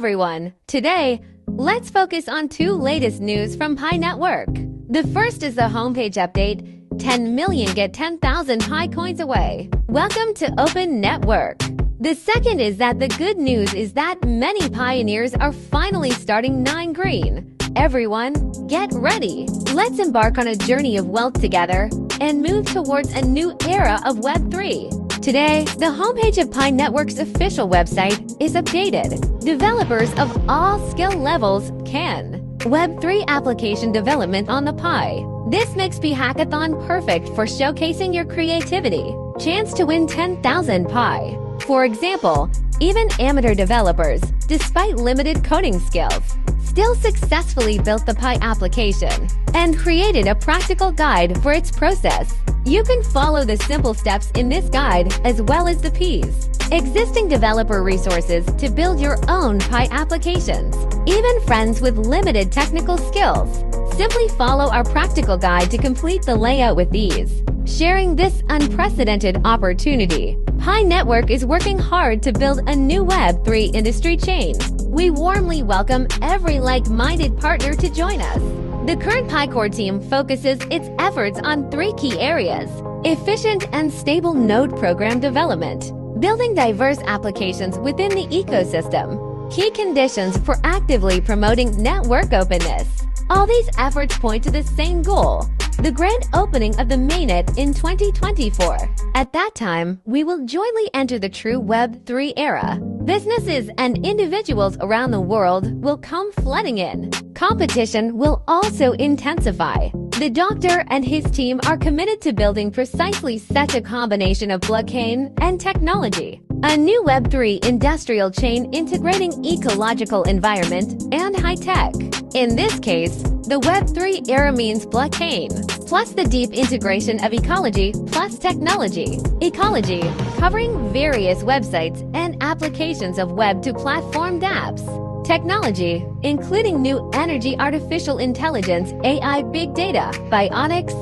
everyone! Today, let's focus on two latest news from Pi Network. The first is the homepage update, 10 million get 10,000 Pi coins away. Welcome to Open Network. The second is that the good news is that many pioneers are finally starting 9 Green. Everyone, get ready! Let's embark on a journey of wealth together and move towards a new era of Web3. Today, the homepage of Pi Network's official website is updated. Developers of all skill levels can. Web3 application development on the Pi. This makes Pi Hackathon perfect for showcasing your creativity. Chance to win 10,000 Pi. For example, even amateur developers, despite limited coding skills, still successfully built the Pi application and created a practical guide for its process. You can follow the simple steps in this guide as well as the P's. Existing developer resources to build your own Pi applications. Even friends with limited technical skills. Simply follow our practical guide to complete the layout with ease. Sharing this unprecedented opportunity, Pi Network is working hard to build a new Web3 industry chain. We warmly welcome every like-minded partner to join us. The current Pi Core team focuses its efforts on 3 key areas: efficient and stable node program development, building diverse applications within the ecosystem, key conditions for actively promoting network openness. All these efforts point to the same goal: the grand opening of the mainnet in 2024. At that time, we will jointly enter the true Web3 era. Businesses and individuals around the world will come flooding in. Competition will also intensify. The doctor and his team are committed to building precisely such a combination of blockchain and technology. A new Web3 industrial chain integrating ecological environment and high-tech. In this case, the Web3 era means blockchain, plus the deep integration of ecology plus technology. Ecology, covering various websites and applications of web-to-platform dApps. Technology, including new energy, artificial intelligence, AI, big data, bionics,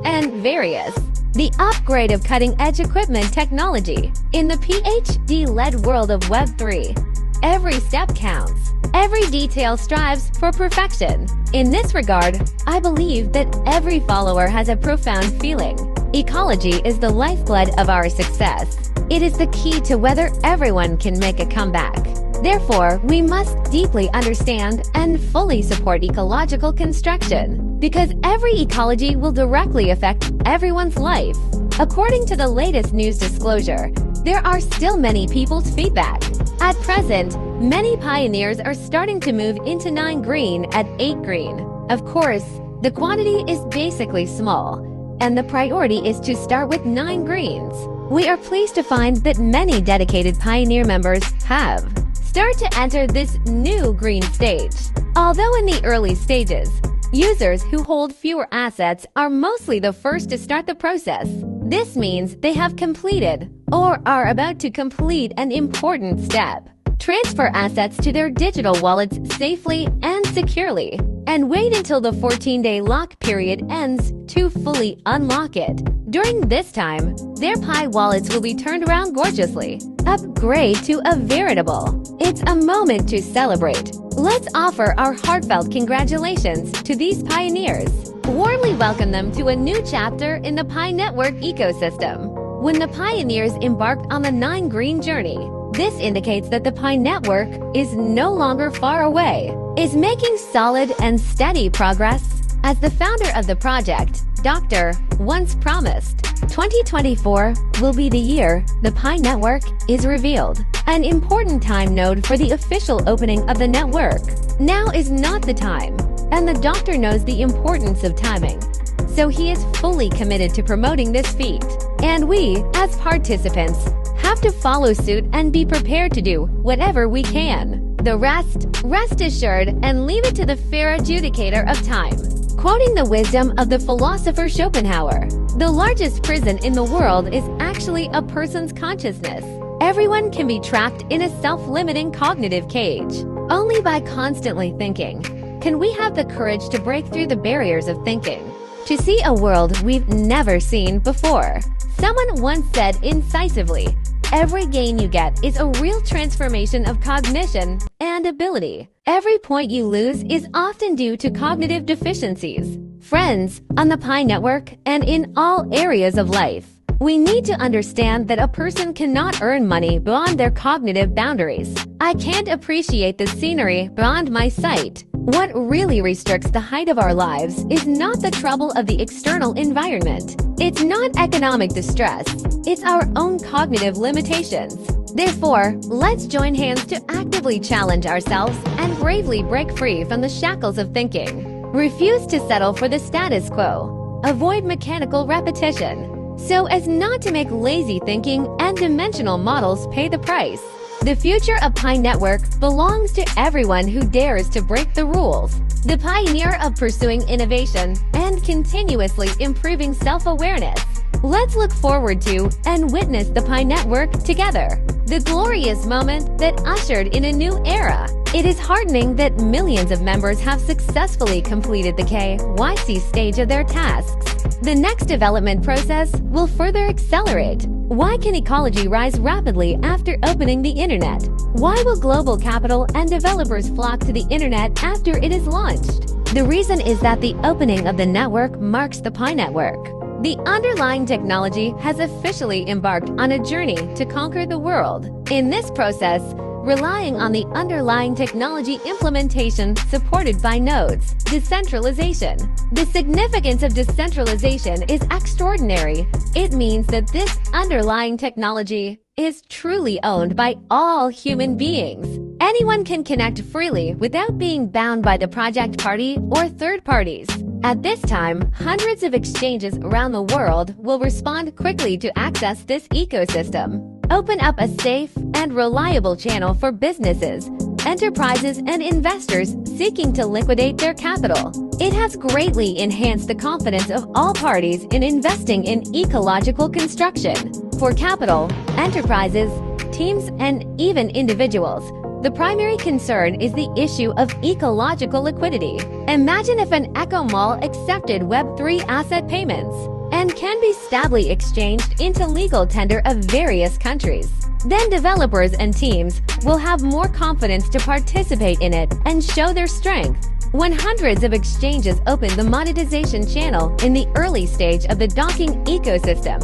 and various. The upgrade of cutting-edge equipment technology. In the PhD-led world of Web3, every step counts. Every detail strives for perfection. In this regard, I believe that every follower has a profound feeling. Ecology is the lifeblood of our success. It is the key to whether everyone can make a comeback. Therefore, we must deeply understand and fully support ecological construction, because every ecology will directly affect everyone's life. According to the latest news disclosure, there are still many people's feedback. At present, many pioneers are starting to move into 9 Green at 8 Green. Of course, the quantity is basically small, and the priority is to start with 9 Greens. We are pleased to find that many dedicated pioneer members have started to enter this new green stage. Although in the early stages, users who hold fewer assets are mostly the first to start the process. This means they have completed or are about to complete an important step. Transfer assets to their digital wallets safely and securely, and wait until the 14-day lock period ends to fully unlock it. During this time, their Pi wallets will be turned around gorgeously. Upgrade to a veritable. It's a moment to celebrate. Let's offer our heartfelt congratulations to these pioneers. Warmly welcome them to a new chapter in the Pi Network ecosystem. When the pioneers embarked on the 9 Green journey, this indicates that the Pi Network is no longer far away, is making solid and steady progress. As the founder of the project, Dr. once promised, 2024 will be the year the Pi Network is revealed. An important time node for the official opening of the network. Now is not the time, and the doctor knows the importance of timing. So he is fully committed to promoting this feat. And we, as participants, have to follow suit and be prepared to do whatever we can. The rest assured and leave it to the fair adjudicator of time. Quoting the wisdom of the philosopher Schopenhauer, the largest prison in the world is actually a person's consciousness. Everyone can be trapped in a self-limiting cognitive cage. Only by constantly thinking can we have the courage to break through the barriers of thinking, to see a world we've never seen before. Someone once said incisively, every gain you get is a real transformation of cognition and ability. Every point you lose is often due to cognitive deficiencies. Friends, on the Pi Network and in all areas of life, we need to understand that a person cannot earn money beyond their cognitive boundaries. I can't appreciate the scenery beyond my sight. What really restricts the height of our lives is not the trouble of the external environment. It's not economic distress. It's our own cognitive limitations. Therefore, let's join hands to actively challenge ourselves and bravely break free from the shackles of thinking. Refuse to settle for the status quo. Avoid mechanical repetition, so as not to make lazy thinking and dimensional models pay the price. The future of Pi Network belongs to everyone who dares to break the rules. The pioneer of pursuing innovation and continuously improving self-awareness. Let's look forward to and witness the Pi Network together. The glorious moment that ushered in a new era. It is heartening that millions of members have successfully completed the KYC stage of their tasks. The next development process will further accelerate. Why can ecology rise rapidly after opening the internet? Why will global capital and developers flock to the internet after it is launched? The reason is that the opening of the network marks the Pi Network. The underlying technology has officially embarked on a journey to conquer the world. In this process, relying on the underlying technology implementation supported by nodes, decentralization. The significance of decentralization is extraordinary. It means that this underlying technology is truly owned by all human beings. Anyone can connect freely without being bound by the project party or third parties. At this time, hundreds of exchanges around the world will respond quickly to access this ecosystem. Open up a safe and reliable channel for businesses, enterprises, and investors seeking to liquidate their capital. It has greatly enhanced the confidence of all parties in investing in ecological construction. For capital, enterprises, teams, and even individuals, the primary concern is the issue of ecological liquidity. Imagine if an eco mall accepted Web3 asset payments and can be stably exchanged into legal tender of various countries. Then developers and teams will have more confidence to participate in it and show their strength. When hundreds of exchanges opened the monetization channel in the early stage of the docking ecosystem,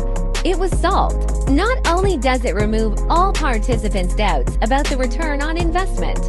it was solved. Not only does it remove all participants' doubts about the return on investment,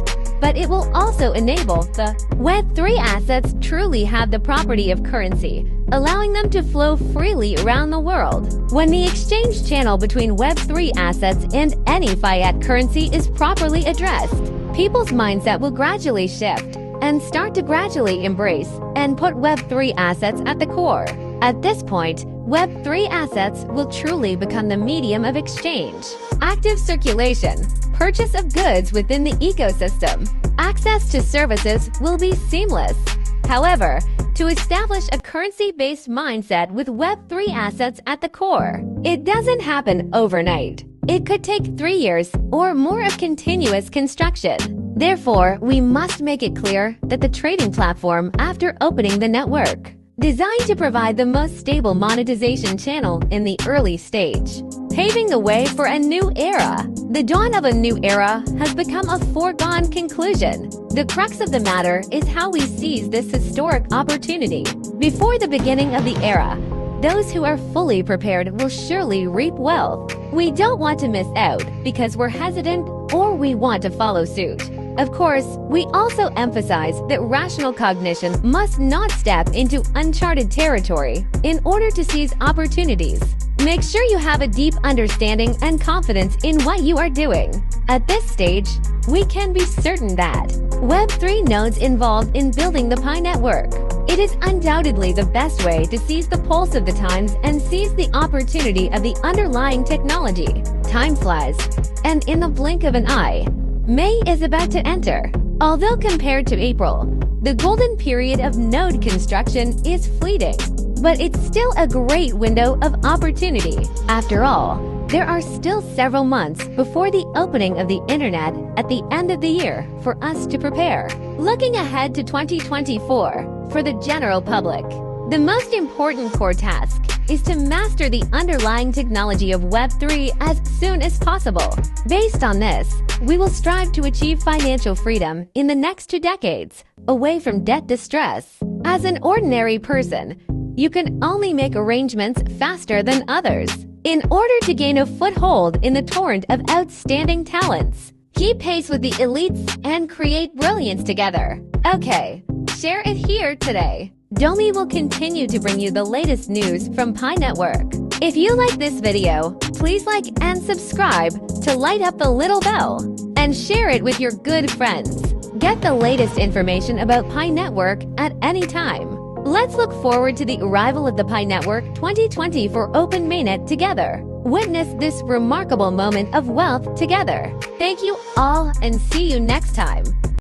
but it will also enable the Web3 assets truly have the property of currency, allowing them to flow freely around the world. When the exchange channel between Web3 assets and any fiat currency is properly addressed, people's mindset will gradually shift and start to gradually embrace and put Web3 assets at the core. At this point, Web3 assets will truly become the medium of exchange. Active circulation, purchase of goods within the ecosystem, access to services will be seamless. However, to establish a currency-based mindset with Web3 assets at the core, it doesn't happen overnight. It could take 3 years or more of continuous construction. Therefore, we must make it clear that the trading platform after opening the network, designed to provide the most stable monetization channel in the early stage, paving the way for a new era. The dawn of a new era has become a foregone conclusion. The crux of the matter is how we seize this historic opportunity. Before the beginning of the era, those who are fully prepared will surely reap wealth. We don't want to miss out because we're hesitant or we want to follow suit. Of course, we also emphasize that rational cognition must not step into uncharted territory in order to seize opportunities. Make sure you have a deep understanding and confidence in what you are doing. At this stage, we can be certain that Web3 nodes involved in building the Pi Network. It is undoubtedly the best way to seize the pulse of the times and seize the opportunity of the underlying technology. Time flies, and in the blink of an eye, May is about to enter. Although compared to April, the golden period of node construction is fleeting, but it's still a great window of opportunity. After all, there are still several months before the opening of the internet at the end of the year for us to prepare. Looking ahead to 2024, for the general public, The most important core task is to master the underlying technology of Web3 as soon as possible. Based on this, we will strive to achieve financial freedom in the next 2 decades, away from debt distress. As an ordinary person, you can only make arrangements faster than others. In order to gain a foothold in the torrent of outstanding talents, keep pace with the elites and create brilliance together. Okay, share it here today. Domi will continue to bring you the latest news from Pi Network. If you like this video, please like and subscribe to light up the little bell and share it with your good friends. Get the latest information about Pi Network at any time. Let's look forward to the arrival of the Pi Network 2020 for Open Mainnet together. Witness this remarkable moment of wealth together. Thank you all and see you next time.